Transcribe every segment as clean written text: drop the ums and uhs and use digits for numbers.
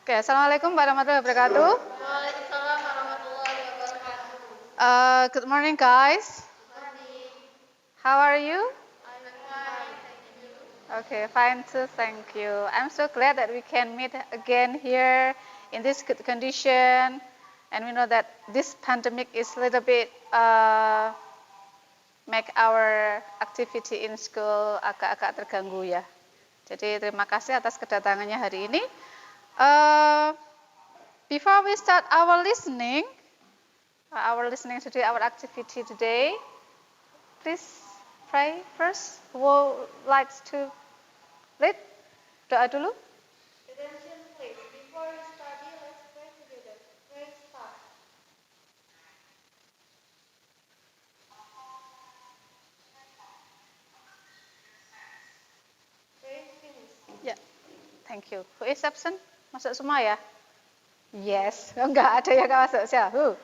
Oke, Assalamualaikum warahmatullahi wabarakatuh. Waalaikumsalam warahmatullahi wabarakatuh. Good morning, guys. How are you? I'm fine, thank you. Okay, fine too, thank you. I'm so glad that we can meet again here in this good condition. And we know that this pandemic is a little bit make our activity in school agak-agak terganggu ya. Jadi terima kasih atas kedatangannya hari ini. Before we start our listening today, our activity today, please pray first. Who would like to lead? Doa dulu. Attention please. Before we study, let's pray together. Pray start. Pray finish. Ya, thank you. Who is absent? Masuk semua ya? Yes, enggak ada yang enggak masuk. Siapa?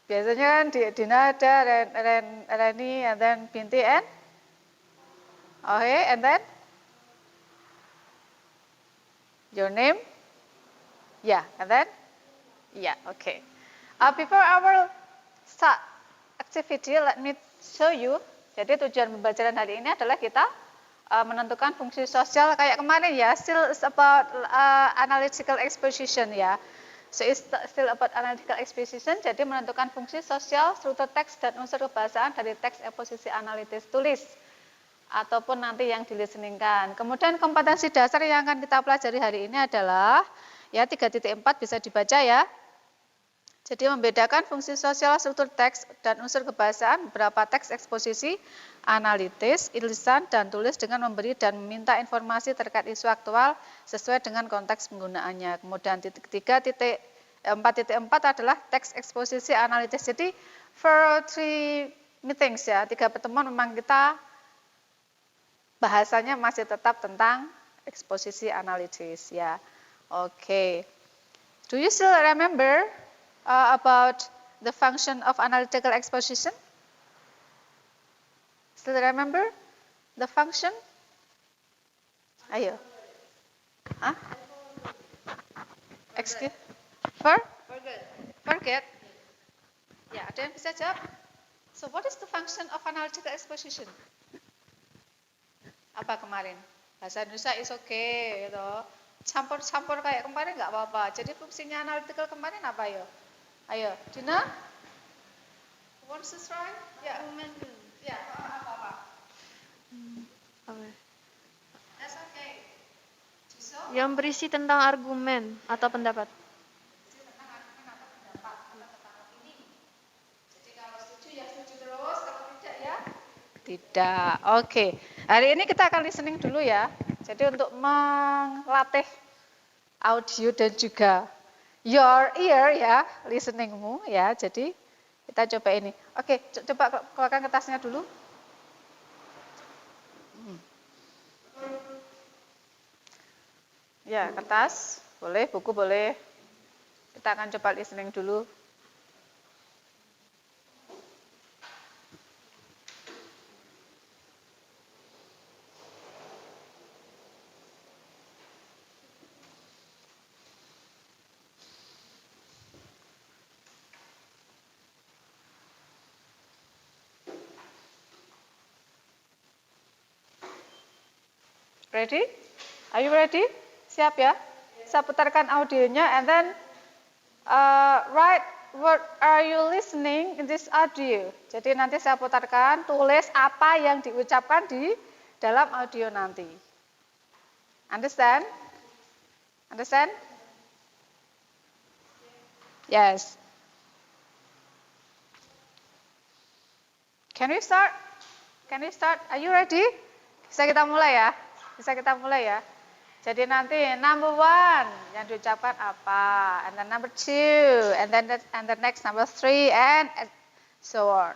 Biasanya kan Dina ada, Reni, and then Binti, and okay, and then your name? Yeah, and then? Yeah, okay. Before our start activity, let me show you. Jadi tujuan pembelajaran hari ini adalah kita menentukan fungsi sosial kayak kemarin ya, still about analytical exposition ya. So it's still about analytical exposition, jadi menentukan fungsi sosial, struktur teks dan unsur kebahasaan dari teks eksposisi analitis tulis ataupun nanti yang dilisteningkan. Kemudian kompetensi dasar yang akan kita pelajari hari ini adalah ya 3.4 bisa dibaca ya. Jadi membedakan fungsi sosial, struktur teks dan unsur kebahasaan beberapa teks eksposisi analitis, lisan dan tulis dengan memberi dan meminta informasi terkait isu aktual sesuai dengan konteks penggunaannya. Kemudian titik 4.4 adalah teks eksposisi analitis. Jadi for 3 meetings ya, 3 pertemuan memang kita bahasanya masih tetap tentang eksposisi analitis ya. Oke. Do you still remember about the function of analytical exposition? Still remember the function? Ayo. Hah? Excuse? Forget? Ya, ada yang bisa jawab? So, what is the function of analytical exposition? Apa kemarin? Bahasa Indonesia is okay, gitu. Campur-campur kayak kemarin nggak apa-apa. Jadi fungsinya analytical kemarin apa yo? Ayo, Dina? Wants to try? Ya. Ya, apa-apa. That's okay. So, Yang berisi tentang argumen atau pendapat. tentang argumen atau pendapat tentang opini. Jadi kalau setuju ya setuju terus, kalau tidak ya tidak. Oke. Hari ini kita akan listening dulu ya. Jadi untuk melatih audio dan juga your ear ya, listeningmu ya. Jadi kita coba ini. Oke, coba keluarkan kertasnya dulu. Ya, kertas boleh, buku boleh. Kita akan coba listening dulu. Ready? Are you ready? Siap ya? Saya putarkan audionya and then write what are you listening in this audio. Jadi nanti saya putarkan, tulis apa yang diucapkan di dalam audio nanti. Understand? Understand? Yes. Can we start? Can we start? Are you ready? Bisa kita mulai ya? Bisa kita mulai ya? Jadi nanti number 1 yang diucapkan apa, and then number 2, and the next number 3, and so on.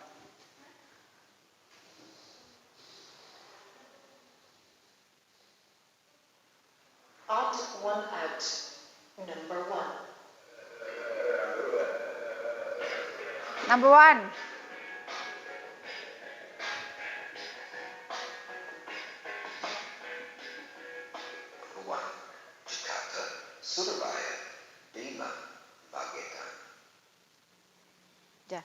Odd one out. Number 1. Number 1. Ruang Jakarta Surabaya, Bima, Magetan. Ya.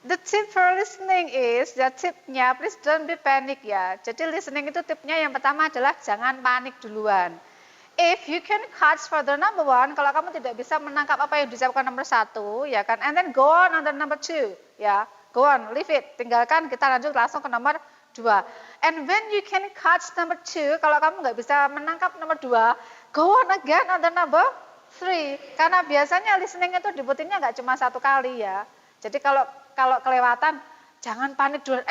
The tip for listening is, the tipnya, please don't be panic ya. Jadi listening itu tipnya yang pertama adalah jangan panik duluan. If you can catch for the number one, kalau kamu tidak bisa menangkap apa yang diucapkan nomor 1, ya kan, and then go on the number 2, ya, go on, leave it, tinggalkan, kita lanjut langsung ke nomor 2. And when you can catch number 2, kalau kamu nggak bisa menangkap nomor 2, go on again on the number 3, karena biasanya listening itu dibutuhnya nggak cuma 1 kali ya. Jadi kalau kelewatan, jangan panik dulu.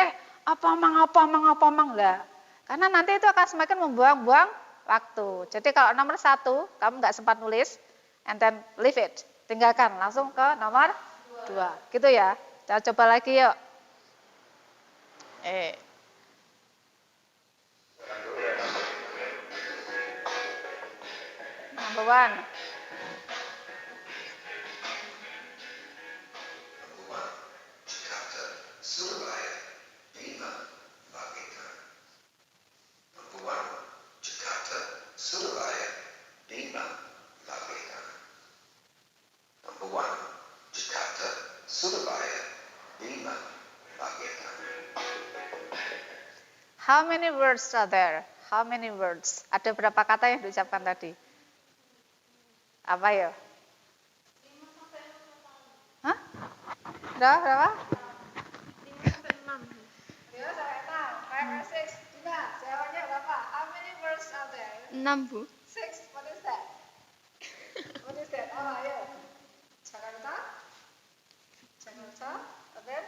Apa omong lah. Karena nanti itu akan semakin membuang-buang waktu. Jadi kalau nomor 1, kamu nggak sempat nulis, and then leave it. Tinggalkan, langsung ke nomor 2. Gitu ya. Kita coba lagi yuk. Number 1. Jakarta, Surabaya, Bima, Magetan. Number 1, Jakarta, Surabaya, Bima, Magetan. Number 1, Jakarta, Surabaya, Bima, Magetan. How many words are there? How many words? Ada berapa kata yang diucapkan tadi? Apa ya? Hah? Berapa? 5 sampai 6. 5 sampai 6. 5 or 6. Gimana? Jawabannya berapa? How many words are there? 6, Bu. 6. What is that? What is that? Oh, ayo. Jakarta. Jakarta. And then?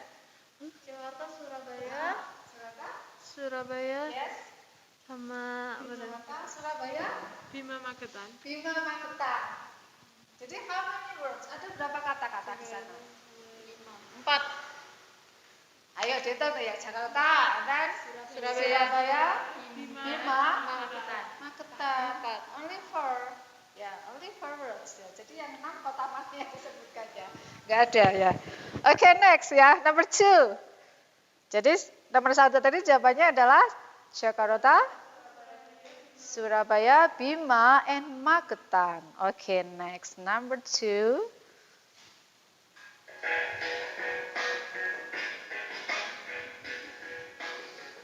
Jakarta, Surabaya. Jakarta. Surabaya Yes. sama Jakarta, Surabaya. Bima Magetan. Bima Magetan. Jadi how many words? Ada berapa kata-kata di sana? 4. Ayo dihitung ya. Jakarta, dan Surabaya, Bima, Magetan. Only 4. Ya, only 4 words ya. Jadi yang 6 kota mana yang disebutkan ya? Enggak ada ya. Oke, next ya. Number 2. Jadi nomor 1 tadi jawabannya adalah Jakarta, Surabaya, Bima, and Magetan. Okay, next. Number 2.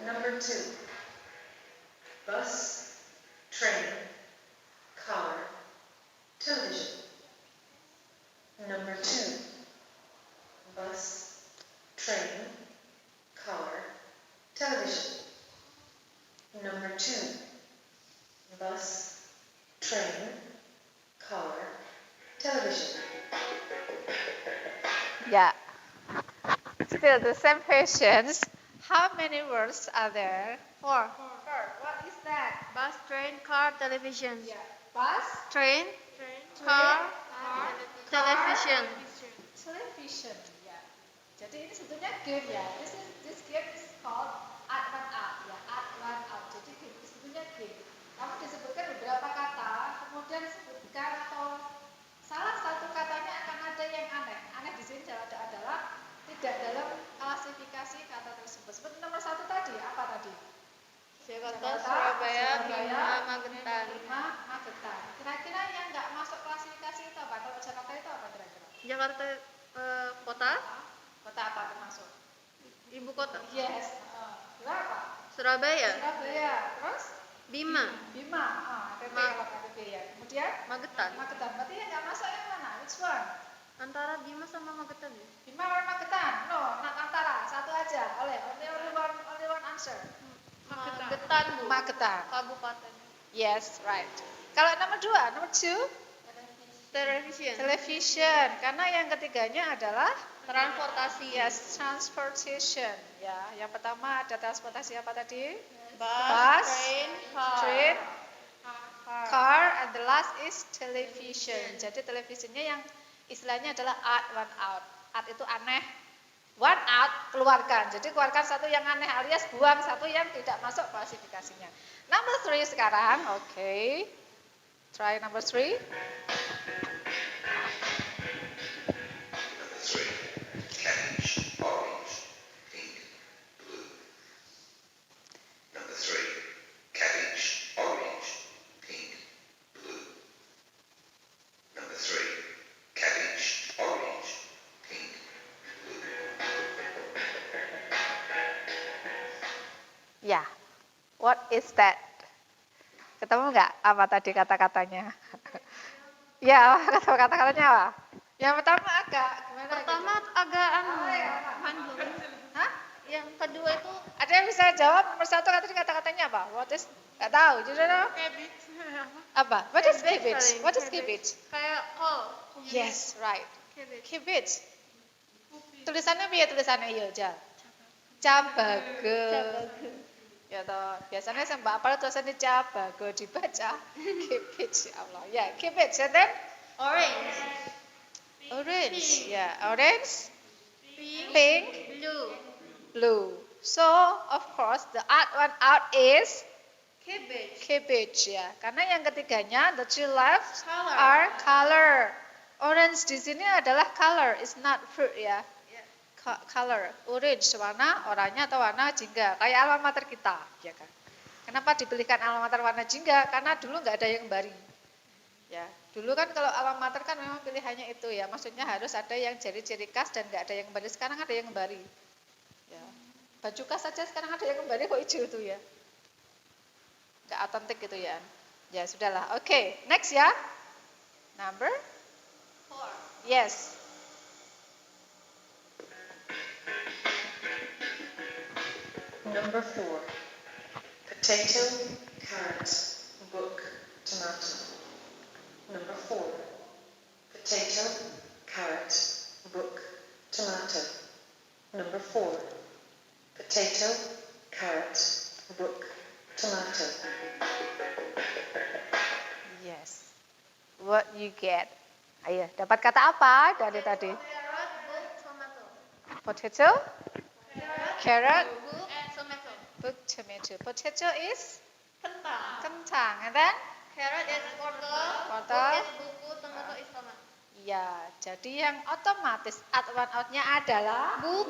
Number 2. Bus, train, car, television. Number 2. Bus, train, car, television. Number 2. Bus, train, car, television. Yeah. Still the same questions. How many words are there? 4. What is that? Bus, train, car, television. Yeah. Bus, Train, car, television. television. Yeah. Jadi ini sebetulnya game ya. This game is called add one out. Ya, add one out. Jadi game ini sebetulnya game. Kamu disebutkan beberapa kata, kemudian sebutkan atau salah satu katanya akan ada yang aneh. Aneh di sini adalah tidak dalam klasifikasi kata tersebut. Seperti nomor 1 tadi, apa tadi? Jakarta, Surabaya, Bima, Magetan. Magetan. Kira-kira yang nggak masuk klasifikasi itu apa? Kalau Jakarta itu apa kira-kira? Jakarta kota, Kota apa termasuk? ibu kota. Yes. Berapa? Surabaya, Surabaya. Terus? Bima, Bima. KTP kalau KTP ya. Kemudian? Magetan. Magetan. Berarti yang nggak masuk yang mana? Which one? Antara Bima sama Magetan ya? Bima or Magetan? No, not antara. Satu aja. Only one answer. Magetan, Bu. Magetan. Kabupaten. Yes, right. Kalau nomor 2, nomor 2? Television. Television. Karena yang ketiganya adalah Transportasi. yes, transportation. Ya, yang pertama ada transportasi apa tadi? Bus, train, car. Train, car, and the last is television. Jadi televisinya yang istilahnya adalah add one out. Add itu aneh. One out, keluarkan. Jadi keluarkan satu yang aneh alias buang satu yang tidak masuk klasifikasinya. Number 3 sekarang. Okay. Try number 3. Number 3, cabbage, orange, pink, blue. Number 3, cabbage, orange, pink, blue. What is that? Ketemu nggak apa tadi kata-katanya? Ya, kata-katanya apa? Yang pertama agak gimana? Pertama gitu? agak iya. mandul. Hah? Yang kedua itu Ada yang bisa jawab nomor satu kata-katanya apa? What is? Nggak tahu. You don't know? cabbage. Apa? What is Cabbage cabbage? paling, What is cabbage. cabbage? Kayak kol. Yes, right. Cabbage. Cabbage. Tulisannya piye tulisannya ya, Jal? Cabago. Ya toh, biasanya sembah apa tulisannya cabago dibaca cabbage ya Allah. Ya, cabbage and then Orange. orange. Ya, orange, Pink. pink, Blue. blue. So, of course, the odd one out is Cabbage. cabbage ya. Karena yang ketiganya the two left Color. are color. Orange di sini adalah color, is not fruit ya. Yeah. Color, orange warna oranye atau warna jingga, kayak alma mater kita, ya kan? Kenapa dipilihkan alma mater warna jingga? Karena dulu nggak ada yang baring. Ya, dulu kan kalau alma mater kan memang pilihannya itu ya, maksudnya harus ada yang ciri-ciri khas dan nggak ada yang baring. Sekarang ada yang bari. Ya, baju khas saja sekarang ada yang bari kok hijau itu ya, nggak otentik gitu ya. Ya sudahlah, oke, next ya, number, 4. yes. Number 4. Potato, carrot, book, tomato. Number 4. Potato, carrot, book, tomato. Number 4. Potato, carrot, book, tomato. Yes. What you get? Ayo, dapat kata apa dari tadi? Carrot, book, tomato. Potato, carrot, Book, tomato. book, tomato. Potato is Kentang. kentang, and then Carrot is wortel. Wortel. Book is buku. Tomato is tomat. ya, jadi yang otomatis add one out-nya adalah Book.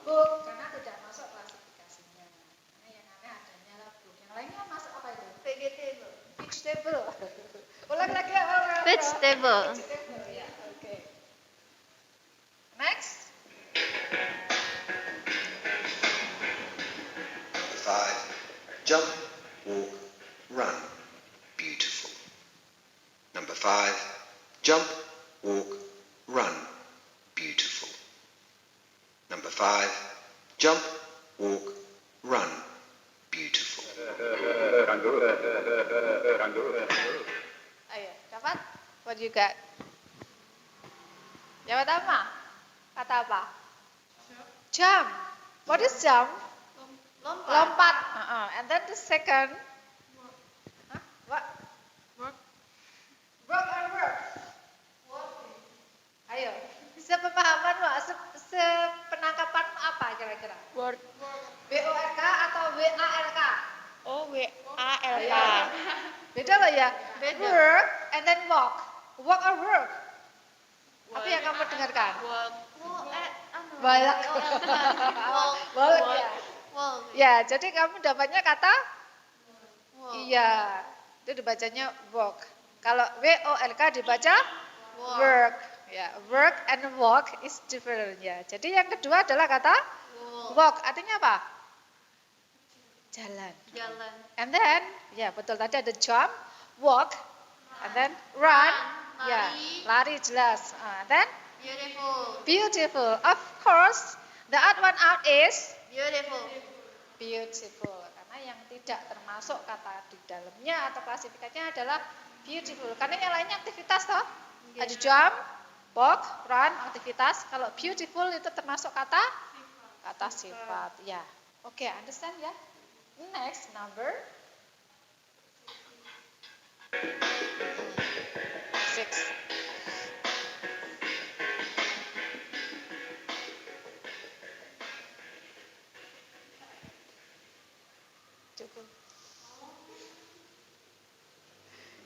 book, karena tidak masuk klasifikasinya. Karena yang aneh adanya lah book. Yang lainnya masuk apa itu? Vegetable. Vegetable. Ulang lagi ya, ulang. Vegetable. Vegetable, ya, oke. Next. Number 5. Jump, walk, run. Beautiful. Number 5. Jump, walk, run. Beautiful. Number 5. Jump, walk, run. Beautiful. Ayo, dapat? What you got? Jawab apa? Kata apa? Jump. What is jump? Lompat. Lompat. And then the second. Huh? What? Work. Work or work? Ayo. Sepemahamanmu, sepenangkapanmu apa kira-kira? Work. WORK atau WALK? Oh, W-A-L-K. Ayo. Beda loh ya? Beda. Work and then walk. Walk or work? Apa yang kamu dengarkan? Walk. Walk. Walk. Walk ya. Walk. Ya, jadi kamu dapatnya kata Walk. iya. Itu dibacanya walk. Kalau WOLK dibaca Walk. work. Ya, work and walk is different ya. Jadi yang kedua adalah kata Walk. walk. Artinya apa? Jalan. Jalan. And then, ya betul tadi ada jump, walk, and then run. Ya, lari jelas. And then Beautiful. beautiful. Of course, the odd one out is Beautiful. beautiful. Karena yang tidak termasuk kata di dalamnya atau klasifikasinya adalah beautiful. Karena yang lainnya aktivitas toh. Ada jump, walk, run, aktivitas. Kalau beautiful itu termasuk kata sifat. Ya. Oke, understand ya? Next number 6. Cukup.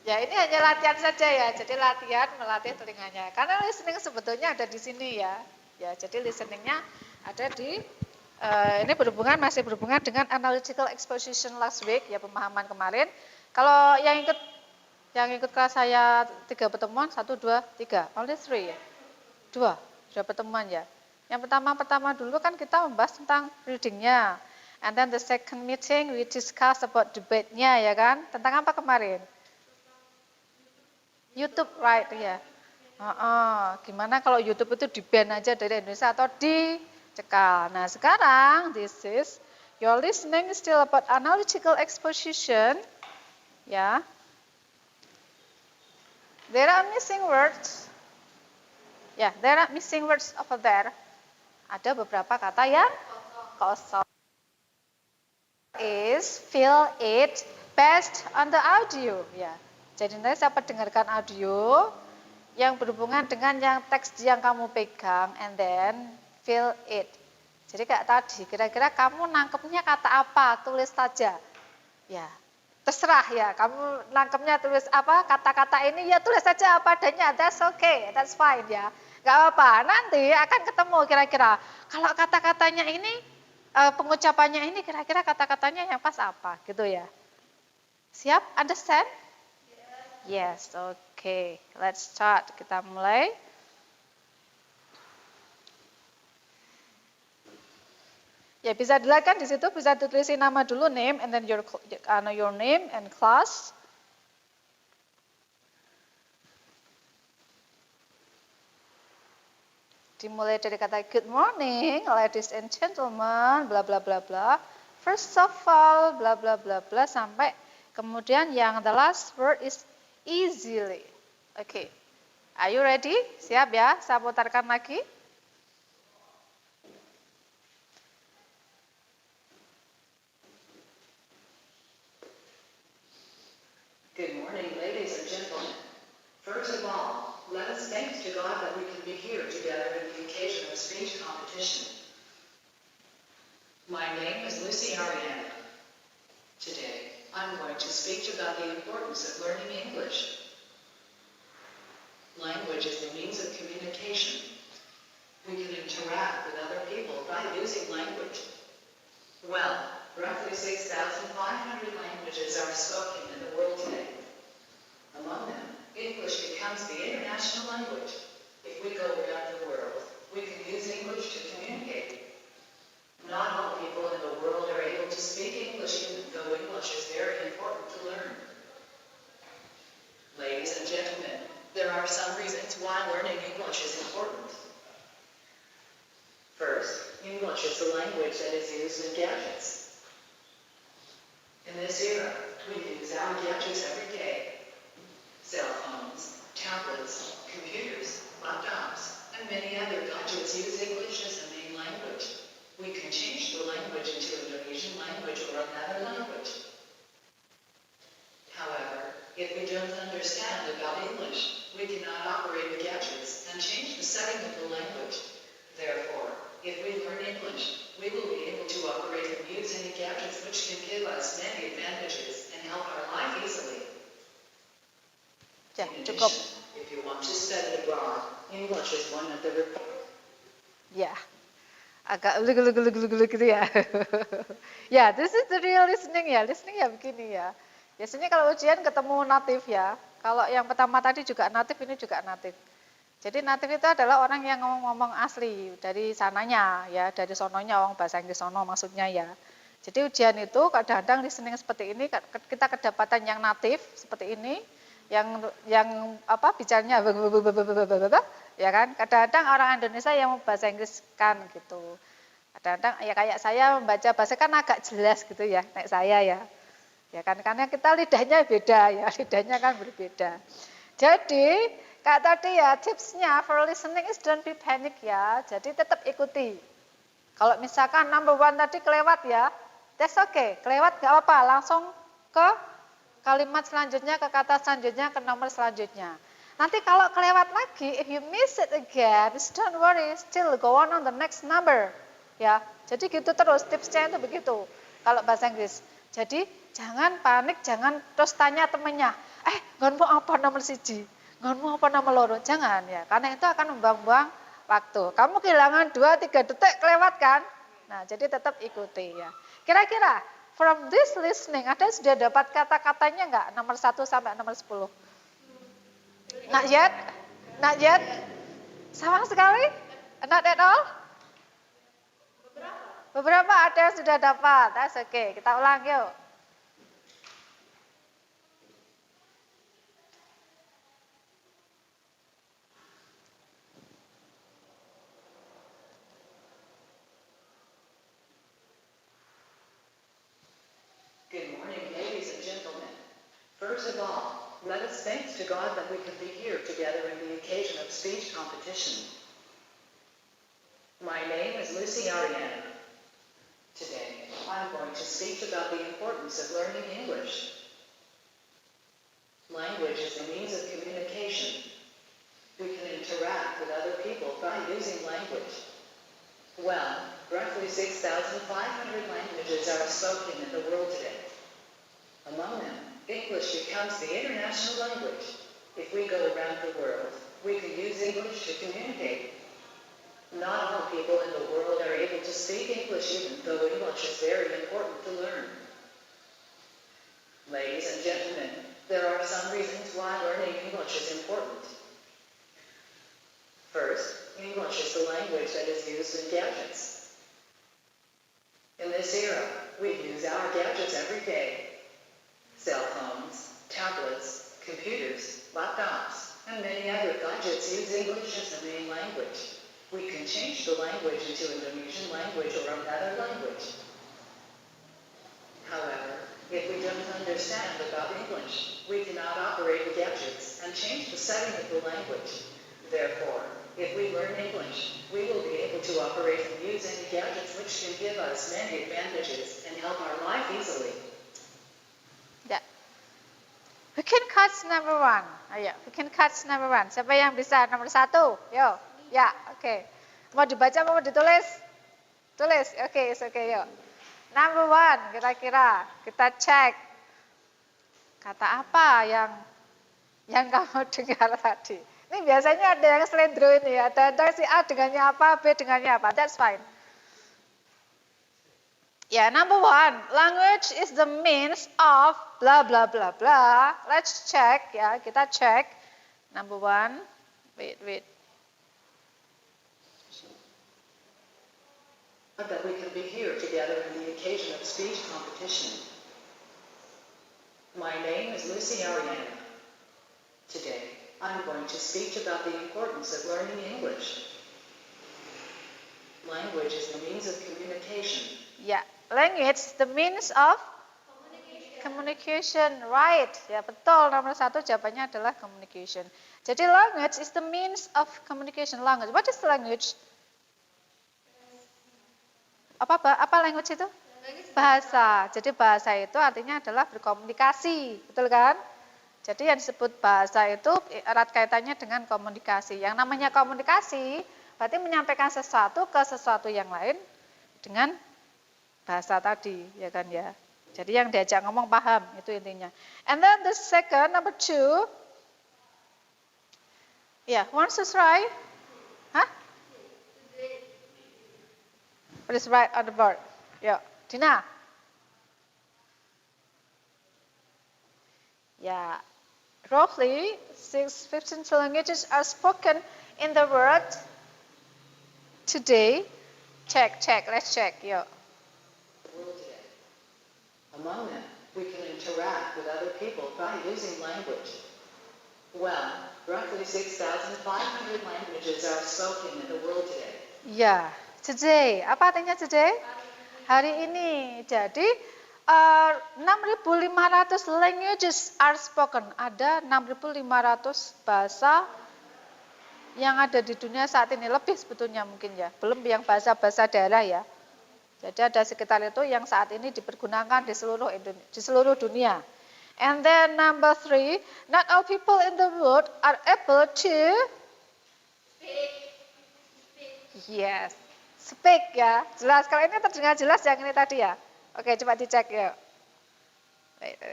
Ya ini hanya latihan saja ya, jadi latihan melatih telinganya. Karena listening sebetulnya ada di sini ya. Ya, jadi listeningnya ada di ini masih berhubungan dengan analytical exposition last week ya, pemahaman kemarin. Kalau yang ikut kelas saya 3 pertemuan, 1, 2, 3, only 3 ya, 2 pertemuan ya. Yang pertama dulu kan kita membahas tentang readingnya. And then the second meeting we discuss about debate-nya ya kan. Tentang apa kemarin? YouTube, right, ya. Gimana kalau YouTube itu di-ban aja dari Indonesia atau dicekal. Nah, sekarang this is your listening is still about analogical exposition. Ya. There are missing words. Ya, there are missing words over there. Ada beberapa kata yang kosong. Is feel it based on the audio. Ya. Jadi nanti saya dengarkan audio yang berhubungan dengan yang teks yang kamu pegang and then feel it. Jadi kayak tadi, kira-kira kamu nangkepnya kata apa? Tulis saja. Ya. Terserah ya, kamu nangkepnya tulis apa, kata-kata ini ya tulis saja apa adanya, that's okay, that's fine ya. Gak apa-apa, nanti akan ketemu kira-kira. Kalau kata-katanya ini, pengucapannya ini kira-kira kata-katanya yang pas apa gitu ya. Siap? Understand? Yes, okay. Let's start. Kita mulai. Ya bisa dilihat kan di situ bisa ditulisin nama dulu name and then your name and class. Dimulai dari kata good morning, ladies and gentlemen, bla bla bla bla. First of all, bla bla bla bla sampai kemudian yang the last word is easily. Okay. Are you ready? Siap ya? Saya putarkan lagi. Good morning, ladies and gentlemen. First of all, let us thank to God that we can be here together in the occasion of speech competition. My name is Lucy Ariana. Today, I'm going to speak about the importance of learning English. Language is the means of communication. We can interact with other people by using language. Well, roughly 6,500 languages are spoken in the world today. Among them, English becomes the international language. If we go around the world, we can use English to communicate. Not all people in the world are able to speak English, even though English is very important to learn. Ladies and gentlemen, there are some reasons why learning English is important. First, English is the language that is used in gadgets. In this era, we use our gadgets every day. Cell phones, tablets, computers, laptops, and many other gadgets use English as the main language. We can change the language into Indonesian language or another language. However, if we don't understand about English, we cannot operate the gadgets and change the setting of the language. Therefore, if we learn English, we will be able to operate and use any gadgets which can give us many advantages and help our life easily. Ya, In cukup. addition, if you want to study abroad, English is one of the Ya. Agak gelu gitu ya. Ya, this is the real listening ya. Listening ya begini ya. Biasanya kalau ujian ketemu native ya. Kalau yang pertama tadi juga native, ini juga native. Jadi native itu adalah orang yang ngomong asli dari sananya ya, dari sononya orang bahasa Inggris sono maksudnya ya. Jadi ujian itu kadang-kadang listening seperti ini kita kedapatan yang native seperti ini, yang bicaranya ya kan. Kadang-kadang orang Indonesia yang bahasa Inggris kan gitu. Kadang-kadang ya kayak saya membaca bahasa kan agak jelas gitu ya, kayak saya ya. Ya kan karena kita lidahnya beda ya, lidahnya kan berbeda. Jadi kayak tadi ya tipsnya for listening is don't be panic ya. Jadi tetap ikuti. Kalau misalkan number 1 tadi kelewat ya, that's okay. Kelewat gak apa-apa, langsung ke kalimat selanjutnya, ke kata selanjutnya, ke nomor selanjutnya. Nanti kalau kelewat lagi, if you miss it again, don't worry, still go on the next number. Ya, jadi gitu terus, tipsnya itu begitu. Kalau bahasa Inggris. Jadi jangan panik, jangan terus tanya temennya, ngonmu apa nomor 1? Ngonmu apa nomor loro? Jangan ya, karena itu akan membuang-buang waktu. Kamu kehilangan 2-3 detik kelewat kan? Nah, jadi tetap ikuti ya. Kira-kira from this listening, ada sudah dapat kata-katanya enggak? Nomor 1 sampai nomor 10? Not yet? Not yet? Sama sekali? Not at all? Beberapa ada yang sudah dapat. That's okay. Kita ulang yuk. Good morning, ladies and gentlemen. First of all, let us thank to God that we can be here together in the occasion of speech competition. My name is Lucy Ariana. Today, I'm going to speak about the importance of learning English. Language is a means of communication. We can interact with other people by using language. Well, roughly 6,500 languages are spoken in the world today. Among them, English becomes the international language. If we go around the world, we can use English to communicate. Not all people in the world are able to speak English, even though English is very important to learn. Ladies and gentlemen, there are some reasons why learning English is important. First, English is the language that is used in gadgets. In this era, we use our gadgets every day. Cell phones, tablets, computers, laptops, and many other gadgets use English as the main language. We can change the language into Indonesian language or another language. However, if we don't understand about English, we cannot operate the gadgets and change the setting of the language. Therefore, if we learn English, we will be able to operate and use any gadgets which can give us many advantages and help our life easily. Ya. We can catch number 1. Ayo, we can catch number 1. Siapa yang bisa nomor 1? Yo. Ya, oke. Mau dibaca mau ditulis? Tulis. Oke, it's okay, yuk. Number 1, kira-kira kita cek. Kata apa yang kamu dengar tadi? Ini biasanya ada yang selendro ini ya. Ada si A dengannya apa, B dengannya apa. That's fine. Ya, number 1, language is the means of blah blah blah blah. Let's check ya, kita cek. Number 1, wait. That we can be here together in the occasion of speech competition. My name is Lucy Ariana. Today, I'm going to speak about the importance of learning English. Language is the means of communication. Ya, language is the means of communication. Right. Ya, betul. Nomor 1 jawabannya adalah communication. Jadi language is the means of communication. Language. What is language? Apa language itu? Bahasa. Jadi bahasa itu artinya adalah berkomunikasi, betul kan? Jadi yang disebut bahasa itu erat kaitannya dengan komunikasi. Yang namanya komunikasi berarti menyampaikan sesuatu ke sesuatu yang lain dengan bahasa tadi, ya kan ya. Jadi yang diajak ngomong paham, itu intinya. And then the second, number 2. Yeah, wants to try? Hah? What is right on the board? Yo, Dina. Yeah, roughly 15 languages are spoken in the world today. Check, let's check. Yo. The world today. Among them, we can interact with other people by using language. Well, roughly 6,500 languages are spoken in the world today. Ya, today. Apa artinya today? Hari ini. Jadi 6.500 languages are spoken. Ada 6.500 bahasa yang ada di dunia saat ini. Lebih sebetulnya mungkin ya. Belum yang bahasa-bahasa daerah ya. Jadi ada sekitar itu yang saat ini dipergunakan di seluruh dunia. And then number 3, not all people in the world are able to yes, speak ya. Jelas. Kalau ini terdengar jelas yang ini tadi ya. Oke, coba dicek ya.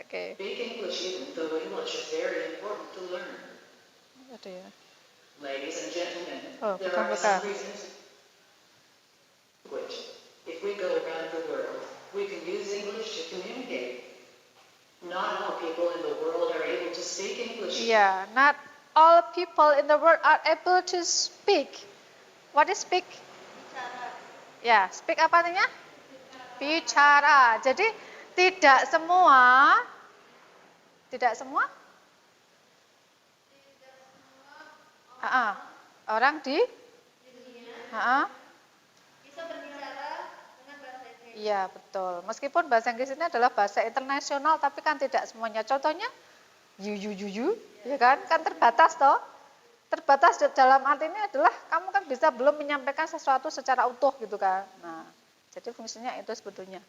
Oke. Speak English even though English is very important to learn. Ada ya. Ladies and gentlemen, Oh, there bukan. are some reasons. Language. If we go around the world, we can use English to communicate. Not all people in the world are able to speak English. Yeah, not all people in the world are able to speak. What is speak? Bicara. Ya, speak apa artinya? bicara. Jadi tidak semua orang di bisa berbicara dengan bahasa Inggris. Iya, betul. Meskipun bahasa Inggris ini adalah bahasa internasional, tapi kan tidak semuanya. Contohnya, you, ya kan? Kan terbatas toh. Terbatas dalam arti ini adalah kamu kan bisa belum menyampaikan sesuatu secara utuh gitu kan. Nah, jadi fungsinya itu sebetulnya.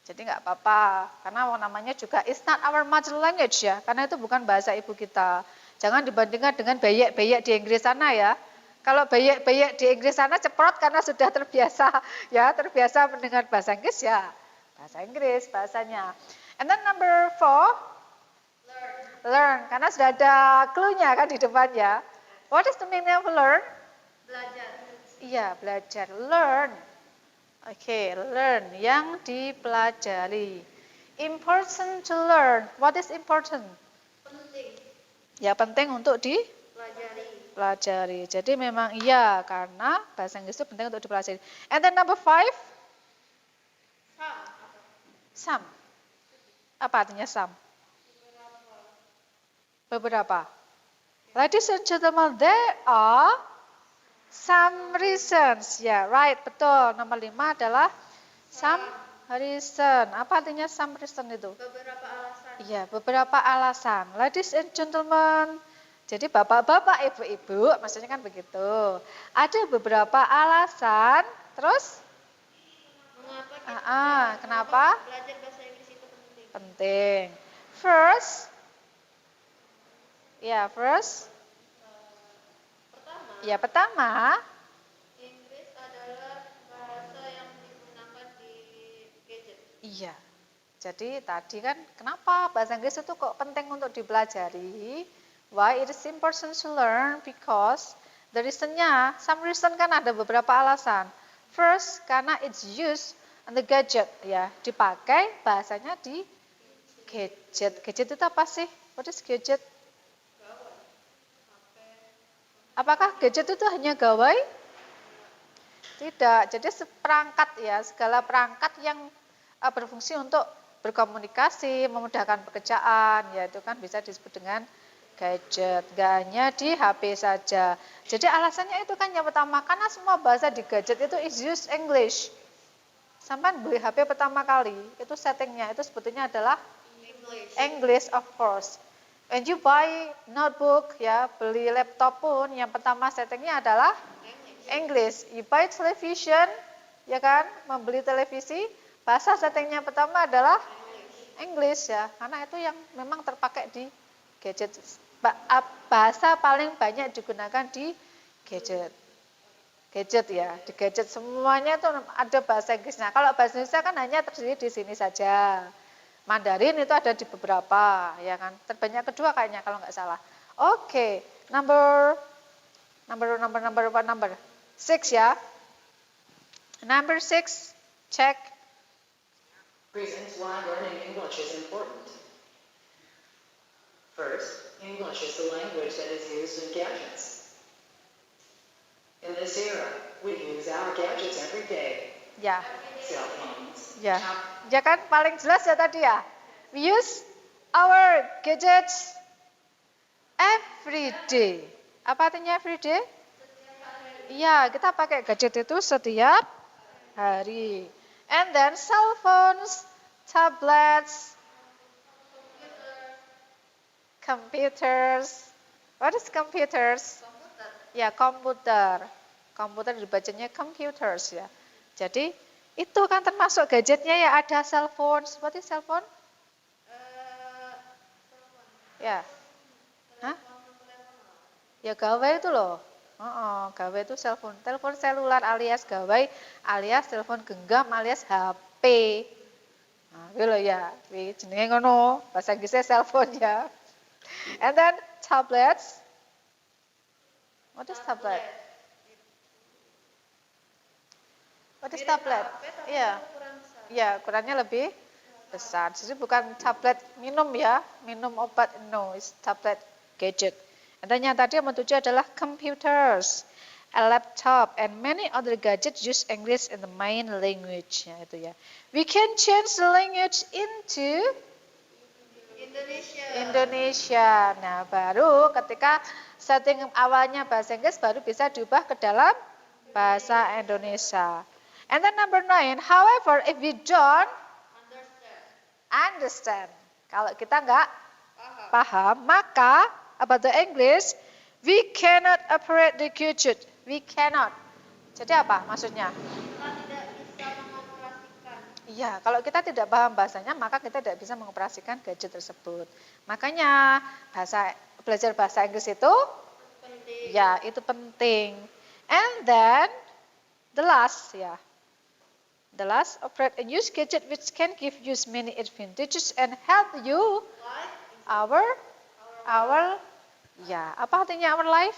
Jadi nggak apa-apa, karena namanya juga it's not our mother language ya, karena itu bukan bahasa ibu kita. Jangan dibandingkan dengan beyek-beyek di Inggris sana ya. Kalau beyek-beyek di Inggris sana ceprot karena sudah terbiasa terbiasa mendengar bahasa Inggris ya. Bahasa Inggris bahasanya. And then number 4, learn. Karena sudah ada clue-nya kan di depan ya. What is the meaning of learn? Belajar. Iya, belajar. Learn. Oke, learn yang dipelajari. Important to learn. What is important? Penting. Ya penting untuk dipelajari. Jadi memang iya karena bahasa Inggris itu penting untuk dipelajari. And then number 5. Some. Apa artinya some? Beberapa. Ladies and gentlemen, there are some reasons. Ya, right, betul. Nomor 5 adalah some reason. Apa artinya some reason itu? Beberapa alasan. Iya, beberapa alasan. Ladies and gentlemen, jadi bapak-bapak, ibu-ibu, maksudnya kan begitu. Ada beberapa alasan, terus? Kenapa? Belajar bahasa Inggris itu penting. Penting. First, pertama, Inggris adalah bahasa yang digunakan di gadget. iya. Jadi tadi kan kenapa bahasa Inggris itu kok penting untuk dipelajari? Why it is important to learn? Because the reason-nya, some reason kan ada beberapa alasan. First, karena it's used on the gadget ya, dipakai bahasanya di gadget. Gadget itu apa sih? What is gadget? Apakah gadget itu hanya gawai? Tidak. Jadi seperangkat ya, segala perangkat yang berfungsi untuk berkomunikasi, memudahkan pekerjaan, ya itu kan bisa disebut dengan gadget. Gak hanya di HP saja. Jadi alasannya itu kan yang pertama, karena semua bahasa di gadget itu is used English. Sampai beli HP pertama kali, itu settingnya itu sebetulnya adalah English of course. When you buy notebook ya, beli laptop pun yang pertama settingnya adalah English. You buy television, ya kan, membeli televisi, bahasa settingnya pertama adalah English ya, karena itu yang memang terpakai di gadget. Bahasa paling banyak digunakan di gadget. Gadget ya, di gadget semuanya itu ada bahasa Inggrisnya. Kalau bahasa Indonesia kan hanya terdiri di sini saja. Mandarin itu ada di beberapa, ya kan. Terbanyak kedua kayaknya kalau nggak salah. Oke, number 6 ya. Number 6, check. Reasons why learning English is important. First, English is the language that is used in gadgets. In this era, we use our gadgets every day. Ya, Cell phones. ya. Ya kan paling jelas ya tadi ya. We use our gadgets every day. Apa artinya every day? Iya, kita pakai gadget itu setiap hari. And then cell phones, tablets, computers. What is computers? Ya, komputer. Komputer dibacanya computers ya. Jadi itu kan termasuk gadgetnya ya, ada cell phone. What is cell phone? Ya. Hah? Ya gawai itu loh. Gawai itu cell phone. Telepon seluler alias gawai alias telepon genggam alias HP. Nah, itu loh ya. Wih, jenenge ngono. Bahasa Inggrisnya cell phone ya. And then tablets. What is tablet? What is tablet? Iya. Ya, ukurannya lebih besar. Jadi bukan tablet minum ya, minum obat. No, it's tablet gadget. Dan yang tadi yang 7 adalah computers. a laptop, and many other gadgets use English in the main language. Ya, itu ya. We can change the language into Indonesia. Indonesia. Nah, baru ketika setting awalnya bahasa Inggris baru bisa diubah ke dalam bahasa Indonesia. And then number 9, however, if we don't understand, kalau kita nggak paham, maka about the English, we cannot operate the gadget. We cannot. Jadi apa maksudnya? Kita tidak bisa mengoperasikan. Iya, kalau kita tidak paham bahasanya, maka kita tidak bisa mengoperasikan gadget tersebut. Makanya belajar bahasa Inggris itu, Penting. ya itu penting. And then the last, ya, the last, operate and use gadget which can give you many advantages and help you Life our, ya, apa artinya our life?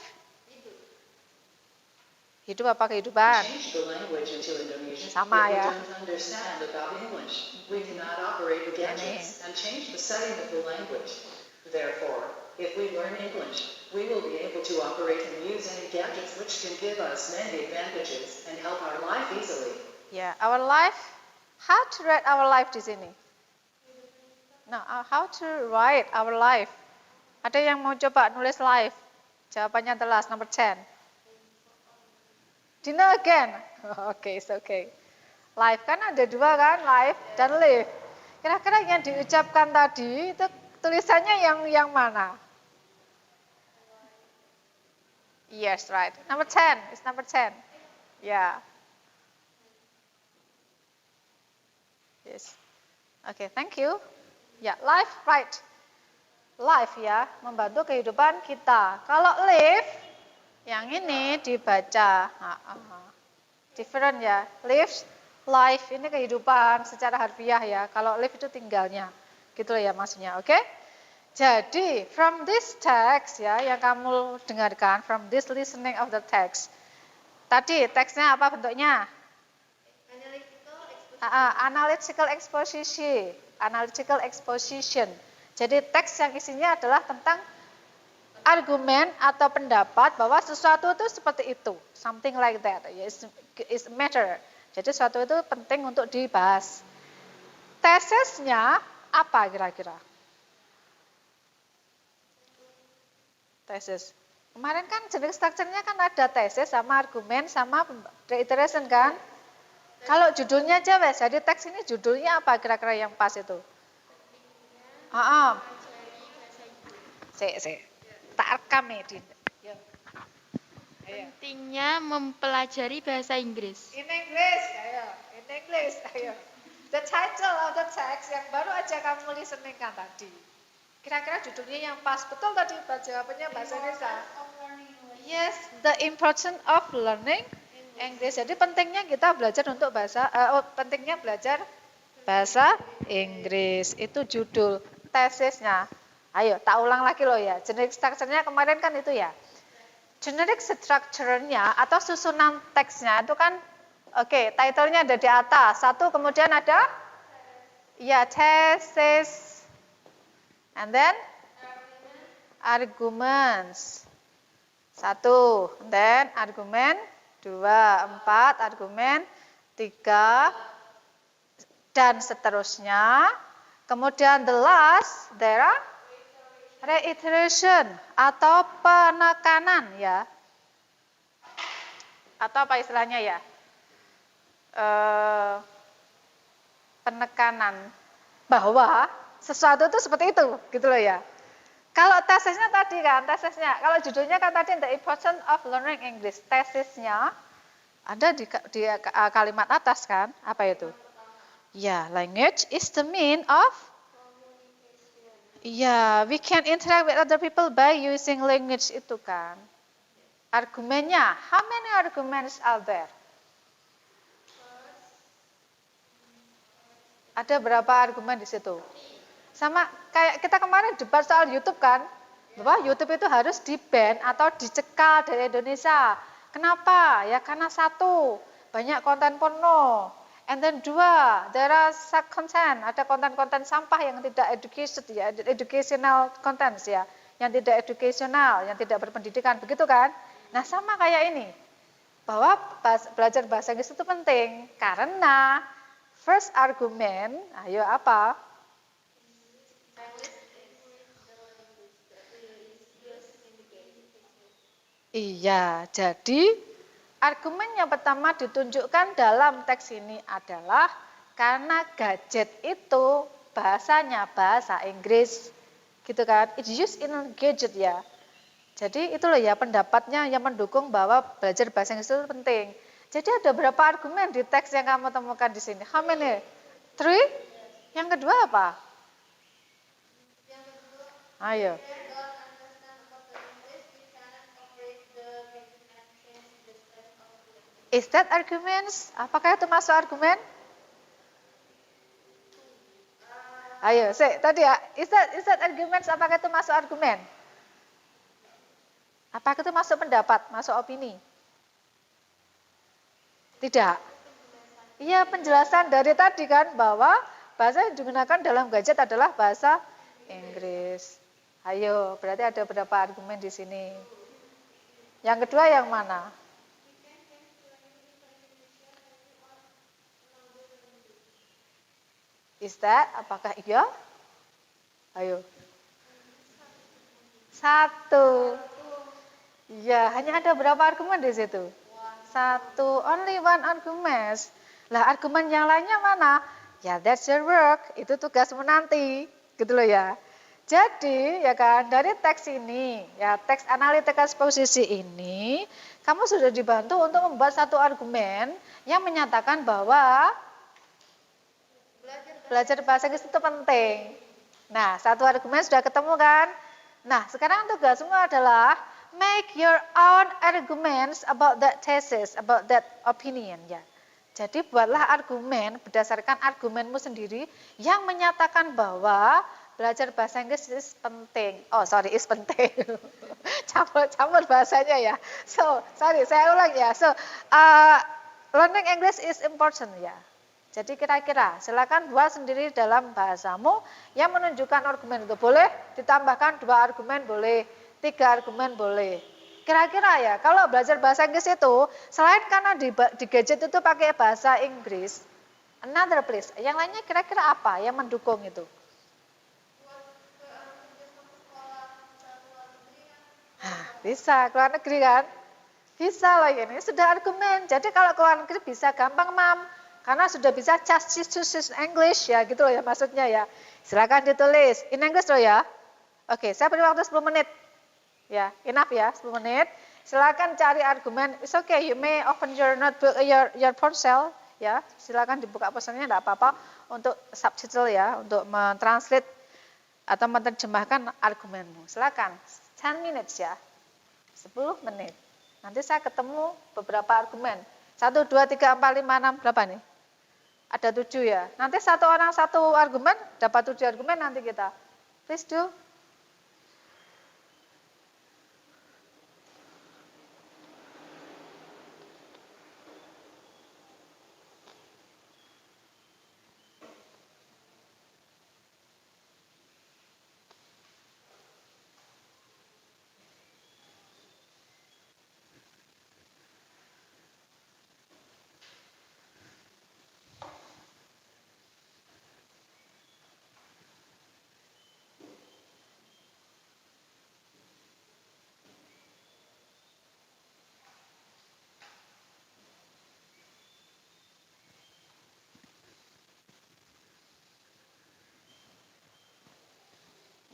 Hidup apa kehidupan? Change the language into Indonesian. Sama, if ya. we don't understand about English, we cannot operate the gadgets and change the setting of the language. Therefore, if we learn English, we will be able to operate and use any gadgets which can give us many advantages and help our life easily. Ya, our life. How to write our life di sini? No, how to write our life? Ada yang mau coba nulis life? Jawabannya the last, number 10. Dina again. Okay, it's okay. Life kan ada dua kan, life dan live. Kira-kira yang diucapkan tadi itu tulisannya yang mana? Yes, right. Number 10. It's number 10. Yeah. Yes. Okay, thank you. Ya, life, right. Life ya, membantu kehidupan kita. Kalau live, yang ini dibaca. Different ya. Live, life, ini kehidupan secara harfiah ya. Kalau live itu tinggalnya. Gitu ya maksudnya, oke? Jadi, from this text ya, yang kamu dengarkan, from this listening of the text. Tadi, teksnya apa bentuknya? Analytical exposition. Analytical exposition. Jadi teks yang isinya adalah tentang argumen atau pendapat bahwa sesuatu itu seperti itu. Something like that. It's matter. Jadi sesuatu itu penting untuk dibahas. Tesisnya apa kira-kira? Tesis. Kemarin kan jenis strukturnya kan ada tesis sama argumen sama reiteration kan? Kalau judulnya aja wes, jadi teks ini judulnya apa kira-kira yang pas itu? Tak rekam Din. Pentingnya mempelajari bahasa Inggris. In English, ayo. In English, ayo. The title of the text yang baru aja kamu listening kan tadi. Kira-kira judulnya yang pas betul tadi jawabannya bahasa Indonesia. Yes, the importance of learning English. Jadi pentingnya kita belajar untuk pentingnya belajar bahasa Inggris. Itu judul tesisnya. Ayo, tak ulang lagi loh ya. Generic structure-nya kemarin kan itu ya. Generic structure-nya atau susunan teksnya itu kan oke, title-nya ada di atas. Satu, kemudian ada ya thesis. And then arguments. Satu, then argument. 2, 4, argumen, 3, dan seterusnya. Kemudian the last, there are reiteration atau penekanan ya. Atau apa istilahnya ya? Penekanan bahwa sesuatu itu seperti itu, gitu loh ya. Kalau tesisnya tadi kan, kalau judulnya kan tadi the importance of learning English. Tesisnya ada di kalimat atas kan, apa itu? Ya, language is the mean of we can interact with other people by using language itu kan. Argumennya, how many arguments are there? Ada berapa argumen di situ? Sama kayak kita kemarin debat soal YouTube kan, bahwa YouTube itu harus di-ban atau dicekal dari Indonesia. Kenapa? Ya karena satu, banyak konten porno. And then 2, there are content, ada konten-konten sampah yang tidak educational contents ya, yang tidak educational, yang tidak berpendidikan, begitu kan? Nah sama kayak ini, bahwa belajar bahasa Inggris itu penting karena first argument, ayo apa? Iya, jadi argumen yang pertama ditunjukkan dalam teks ini adalah karena gadget itu bahasanya bahasa Inggris. Gitu kan? It's used in a gadget ya. Jadi itu loh ya pendapatnya yang mendukung bahwa belajar bahasa Inggris itu penting. Jadi ada berapa argumen di teks yang kamu temukan di sini? How many? 3? Yang kedua apa? Ayo. Is that arguments? Apakah itu masuk argumen? Ayo, tadi ya. Is that arguments? Apakah itu masuk argumen? Apakah itu masuk pendapat, masuk opini? Tidak. Iya, penjelasan dari tadi kan bahwa bahasa yang digunakan dalam gadget adalah bahasa Inggris. Ayo, berarti ada beberapa argumen di sini. Yang kedua yang mana? Is that? Apakah iya? Ayo. 1. Ya, hanya ada berapa argumen di situ? 1. Only one argument. Lah, argumen yang lainnya mana? Ya, that's your work. Itu tugasmu nanti. Gitu loh ya. Jadi, ya kan, dari teks ini, ya teks analytical exposition ini, kamu sudah dibantu untuk membuat satu argumen yang menyatakan bahwa belajar bahasa Inggris itu penting. Nah, satu argumen sudah ketemu kan? Nah, sekarang tugasmu adalah make your own arguments about that thesis, about that opinion ya. Jadi buatlah argumen berdasarkan argumenmu sendiri yang menyatakan bahwa belajar bahasa Inggris is penting. Oh, sorry, is penting. Campur bahasanya ya. So, sorry, saya ulang ya. So, learning English is important ya. Jadi kira-kira silakan buat sendiri dalam bahasamu yang menunjukkan argumen itu. Boleh ditambahkan 2 argumen, boleh 3 argumen, boleh. Kira-kira ya, kalau belajar bahasa Inggris itu, selain karena di gadget itu pakai bahasa Inggris, another place, yang lainnya kira-kira apa yang mendukung itu? Bisa, keluar negeri kan? Bisa loh ini, sudah argumen. Jadi kalau keluar negeri bisa gampang, Mam. Karena sudah bisa just use English ya, gitu loh ya maksudnya ya. Silakan ditulis. In English loh ya. Oke, saya beri waktu 10 menit. Ya, enough ya, 10 menit. Silakan cari argumen. It's okay, you may open your notebook, your ponsel. Ya, silakan dibuka ponselnya, enggak apa-apa. Untuk subtitle ya, untuk mentranslate atau menerjemahkan argumenmu. Silakan, 10 minutes ya. 10 menit. Nanti saya ketemu beberapa argumen. 1, 2, 3, 4, 5, 6, berapa nih? Ada 7 ya. Nanti satu orang satu argumen, dapat 7 argumen nanti kita. Please do.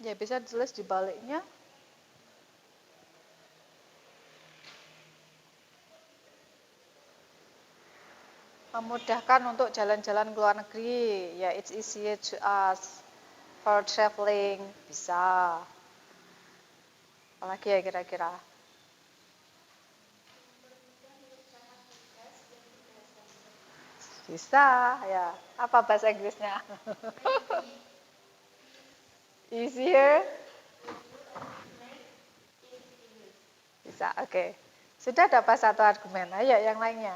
Ya bisa ditulis di baliknya. Memudahkan untuk jalan-jalan ke luar negeri. Ya, it's easier to us for traveling. Bisa. Apalagi ya kira-kira? Bisa, ya. Apa bahasa Inggrisnya? Easier? Bisa, oke. Sudah dapat satu argumen. Ayo yang lainnya.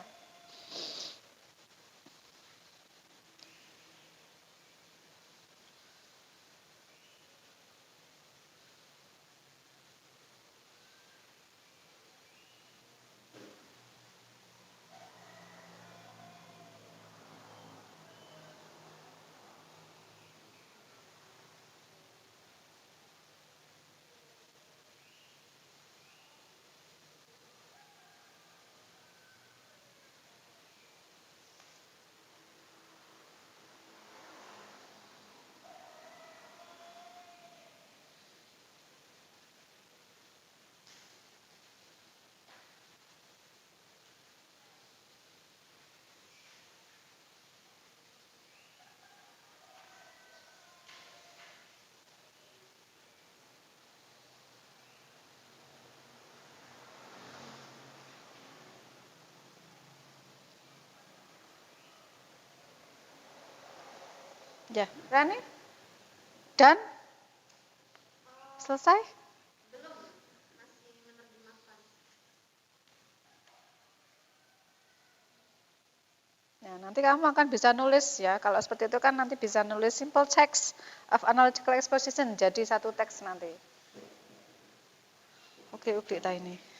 Ya, Rani? Dan? Selesai? Belum, masih menerjemahkan. Ya, nanti kamu akan bisa nulis ya. Kalau seperti itu kan nanti bisa nulis simple text of analytical exposition. Jadi satu teks nanti. Oke, ta ini.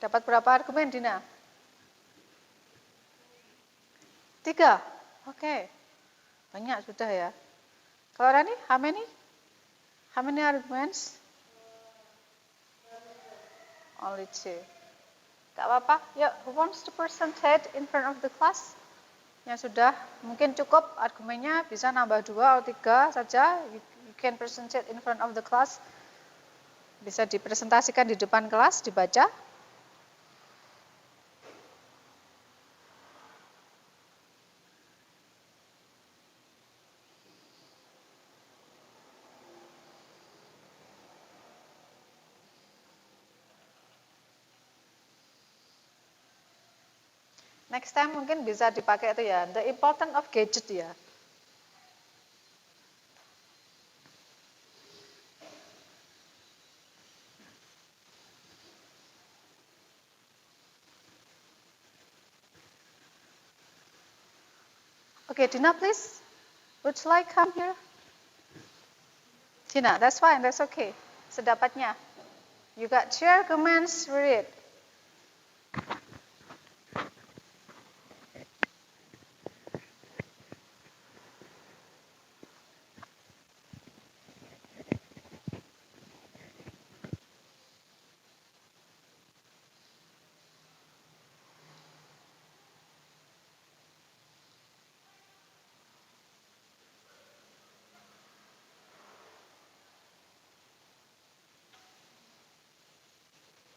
Dapat berapa argumen, Dina? 3. Oke. Banyak sudah ya. Kalau Rani, how many? How many arguments? Only 2. Gak apa-apa. Yuk, who wants to presentate in front of the class? Yang sudah mungkin cukup argumennya, bisa nambah 2 atau 3 saja. You can presentate in front of the class. Bisa dipresentasikan di depan kelas, dibaca. Next time mungkin bisa dipakai itu ya, the important of gadget ya. Okay, Dina please. Would you like come here? Dina, that's fine, that's okay. Sedapatnya. You got 2 arguments, read it.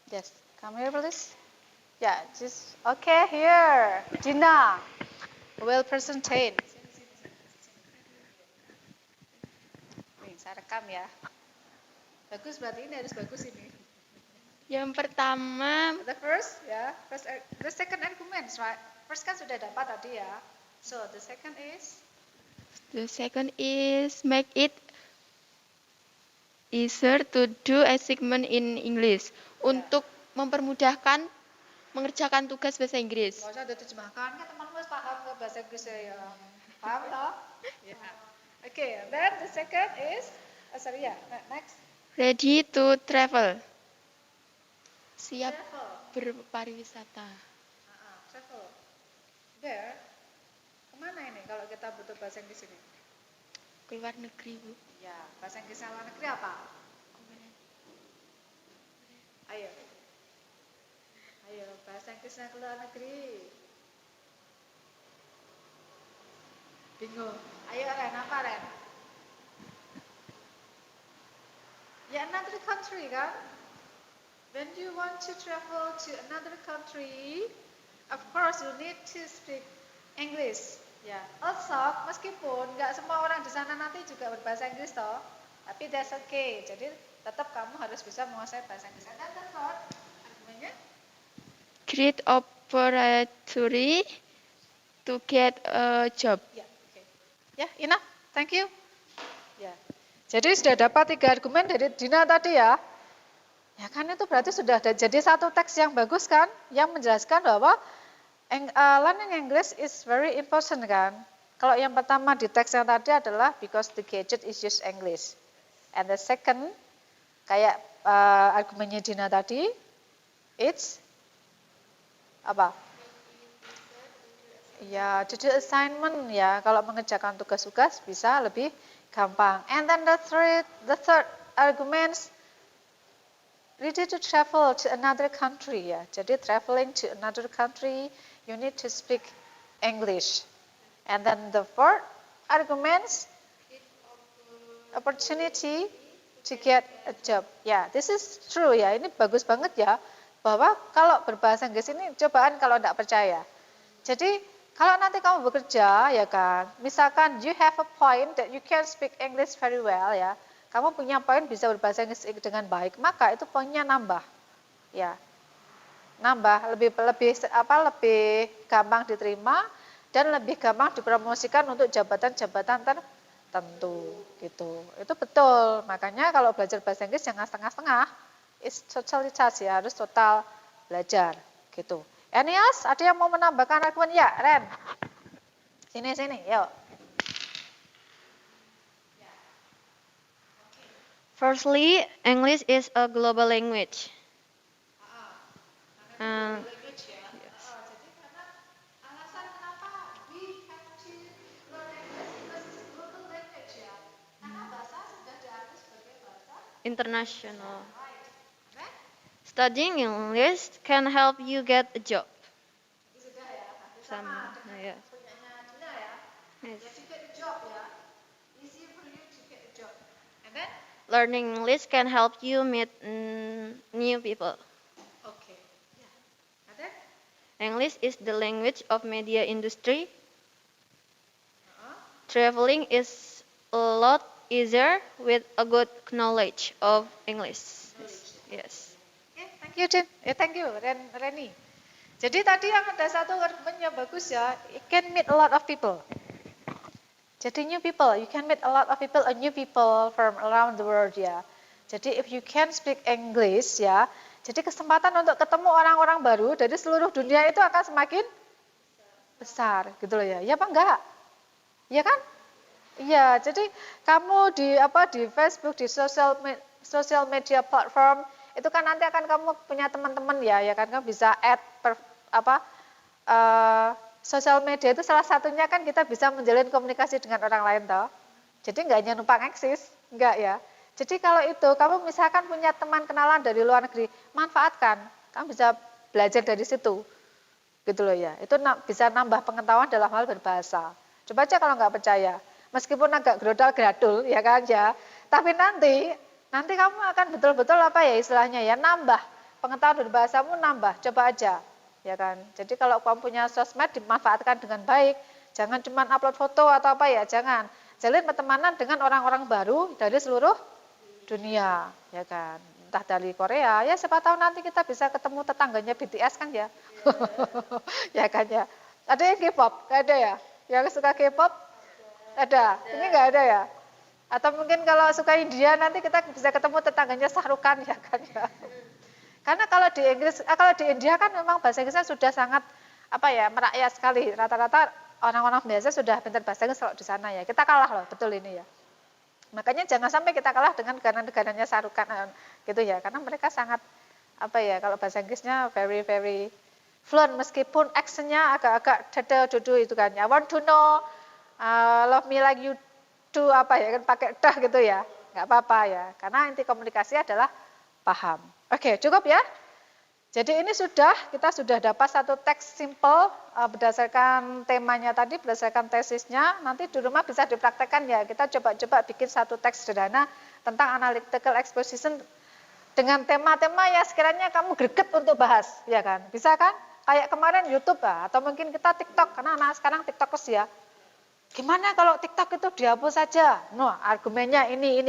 Yes, come here please. Yeah, just, okay, here. Dina, will presentate. Nih, saya rekam ya. Bagus, berarti ini harus bagus ini. Yang pertama, The first, ya, the second argument, right? First kan sudah dapat tadi ya. So, the second is make it easier to do assignment in English. Untuk mempermudahkan mengerjakan tugas bahasa Inggris. Nggak usah diterjemahkan, kan teman-teman paham ke bahasa Inggris ya. Paham toh? Ya. Okay, then the second is, next. Ready to travel. Siap Travel. berpariwisata. Travel. There. Kemana ini kalau kita butuh bahasa Inggris ini? Keluar negeri, Bu. Ya, bahasa Inggris luar negeri apa? Ayo. Ayo, bahasa Inggrisnya ke luar negeri. Bingung. Ayo Ren, apa Ren? Ya, another country kan? When you want to travel to another country, of course you need to speak English. Ya, also meskipun nggak semua orang di sana nanti juga berbahasa Inggris toh, tapi that's okay. Jadi tetap kamu harus bisa menguasai bahasa Inggris. Dan the third argumennya, Great opportunity to get a job. ya, oke. Ya, enough. Thank you. Ya. Jadi sudah dapat 3 argumen dari Dina tadi ya. Ya kan itu berarti sudah ada jadi satu teks yang bagus kan, yang menjelaskan bahwa learning English is very important kan. Kalau yang pertama di teks yang tadi adalah because the gadget is just English. And the second, kayak argumennya Dina tadi, it's apa? Ya, to do assignment ya. Kalau mengerjakan tugas-tugas bisa lebih gampang. And then the third arguments, ready to travel to another country ya. Jadi traveling to another country, you need to speak English. And then the fourth argument, opportunity to get a job. Ya, this is true ya. Ini bagus banget ya. Bahwa kalau berbahasa Inggris ini cobaan kalau tidak percaya. Jadi kalau nanti kamu bekerja ya kan, misalkan you have a point that you can speak English very well ya, kamu punya poin bisa berbahasa Inggris dengan baik, maka itu poinnya nambah, ya, nambah lebih gampang diterima dan lebih gampang dipromosikan untuk jabatan-jabatan tertentu, gitu. Itu betul. Makanya kalau belajar bahasa Inggris jangan setengah-setengah, it's totally touch ya, harus total belajar, gitu. Any else? Ada yang mau menambahkan argumen? Ya, Ren. Sini, yuk. Firstly, English is a global language. Language ya. Jadi karena alasan kenapa we have to learn English because it's a global language ya. Karena bahasa sudah diakui sebagai bahasa International. right. Okay? Studying English can help you get a job. Sudah ya. Sama, dengan ya. punyanya Dina ya. Yes. Ya, to get a job ya. Easy for you to get a job. And then? Learning English can help you meet new people. Okay. Yeah. And then? English is the language of media industry. Uh-huh. Traveling is a lot easier with a good knowledge of English. Yes. Okay, thank you, Din. Thank you, Reni. Jadi tadi yang ada satu argumennya bagus ya, you can meet a lot of people. Jadi new people, you can meet a lot of people, new people from around the world ya. Jadi if you can speak English ya, jadi kesempatan untuk ketemu orang-orang baru dari seluruh dunia itu akan semakin besar, gitu loh ya. Ya apa enggak? Iya kan? Iya, jadi kamu di Facebook, di social media platform itu kan nanti akan kamu punya teman-teman ya kan kamu bisa add sosial media itu salah satunya kan kita bisa menjalin komunikasi dengan orang lain toh. Jadi enggak hanya numpang eksis, enggak ya. Jadi kalau itu kamu misalkan punya teman kenalan dari luar negeri, manfaatkan. Kamu bisa belajar dari situ. Gitu loh ya. Itu bisa nambah pengetahuan dalam hal berbahasa. Coba aja kalau enggak percaya. Meskipun agak gradul ya kan ya. Tapi nanti kamu akan betul-betul istilahnya ya nambah pengetahuan berbahasamu nambah. Coba aja. Ya kan. Jadi kalau kamu punya sosmed dimanfaatkan dengan baik, jangan cuma upload foto atau jangan. Jalin pertemanan dengan orang-orang baru dari seluruh dunia, ya kan. Entah dari Korea, ya siapa tahu nanti kita bisa ketemu tetangganya BTS kan ya. Ya kan ya. Ada yang K-pop? Enggak ada ya? Yang suka K-pop? Ada. Ini enggak ada ya? Atau mungkin kalau suka India nanti kita bisa ketemu tetangganya Shah Rukh Khan ya kan ya. Karena kalau di India kan memang bahasa Inggrisnya sudah sangat merakyat sekali. Rata-rata orang-orang biasa sudah pintar bahasa Inggris kalau di sana ya. Kita kalah loh, betul ini ya. Makanya jangan sampai kita kalah dengan negara-negaranya Shah Rukh Khan gitu ya. Karena mereka sangat kalau bahasa Inggrisnya very very fluent meskipun accent-nya agak-agak dada-dudu itu kan. I want to know love me like you do kan pakai dah gitu ya. Enggak apa-apa ya. Karena inti komunikasi adalah paham. Oke, cukup ya. Jadi ini kita sudah dapat satu teks simple berdasarkan temanya tadi, berdasarkan tesisnya. Nanti di rumah bisa dipraktekkan ya. Kita coba-coba bikin satu teks sederhana tentang analytical exposition dengan tema-tema yang sekiranya kamu greget untuk bahas, ya kan? Bisa kan? Kayak kemarin YouTube atau mungkin kita TikTok, karena anak sekarang TikTokers ya. Gimana kalau TikTok itu dihapus saja? Argumennya ini.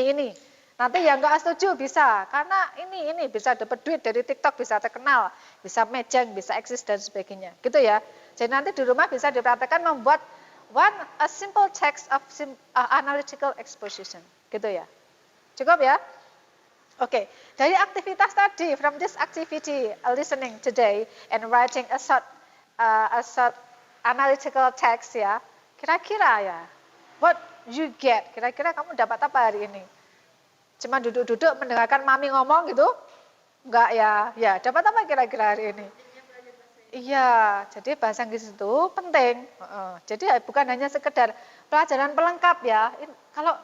Nanti yang enggak setuju bisa, karena ini bisa dapat duit dari TikTok, bisa terkenal, bisa mejeng, bisa eksis dan sebagainya. Gitu ya. Jadi nanti di rumah bisa dipraktekkan membuat a simple text of analytical exposition. Gitu ya. Cukup ya? Oke. Dari aktivitas tadi, from this activity, listening today and writing a short analytical text ya. Kira-kira ya, what you get? Kira-kira kamu dapat apa hari ini? Cuma duduk-duduk mendengarkan mami ngomong gitu? Enggak ya. Ya, dapat apa kira-kira hari ini? Iya, jadi bahasa Inggris itu penting. Jadi bukan hanya sekedar pelajaran pelengkap ya. Kalau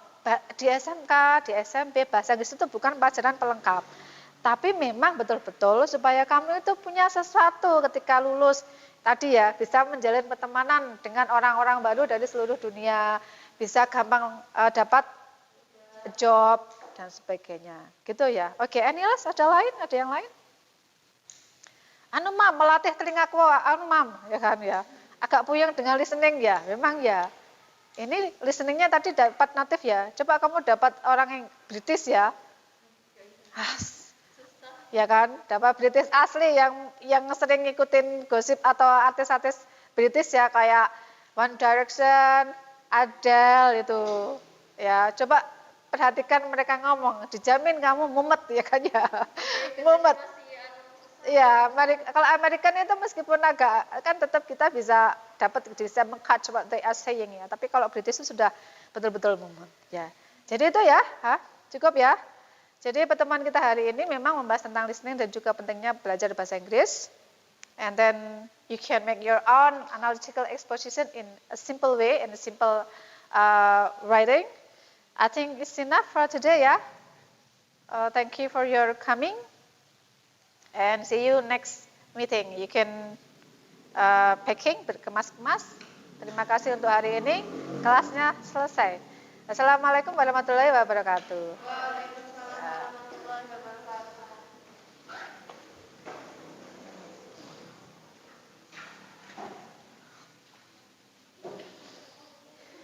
di SMK, di SMP, bahasa Inggris itu bukan pelajaran pelengkap. Tapi memang betul-betul supaya kamu itu punya sesuatu ketika lulus. tadi ya, bisa menjalin pertemanan dengan orang-orang baru dari seluruh dunia, bisa gampang dapat job dan sebagainya. Gitu ya. Oke, any else? Ada lain? Ada yang lain? Anu mam, melatih telingaku, anu mam, ya kan ya. Agak puyeng dengan listening ya, memang ya. Ini listeningnya tadi dapat natif ya. Coba kamu dapat orang yang British ya. Ya kan, dapat British asli yang sering ngikutin gosip atau artis-artis British ya kayak One Direction, Adele itu. Ya, coba perhatikan mereka ngomong, dijamin kamu mumet ya kan ya. Mumet. Ya, kalau American itu meskipun agak kan tetap kita bisa bisa meng-catch what they are saying ya. Tapi kalau British itu sudah betul-betul mumet ya. Jadi itu ya, cukup ya. Jadi pertemuan kita hari ini memang membahas tentang listening dan juga pentingnya belajar bahasa Inggris. And then you can make your own analytical exposition in a simple way, in a simple writing. I think it's enough for today ya. Thank you for your coming. And see you next meeting. You can packing, berkemas-kemas. Terima kasih untuk hari ini. Kelasnya selesai. Assalamualaikum warahmatullahi wabarakatuh.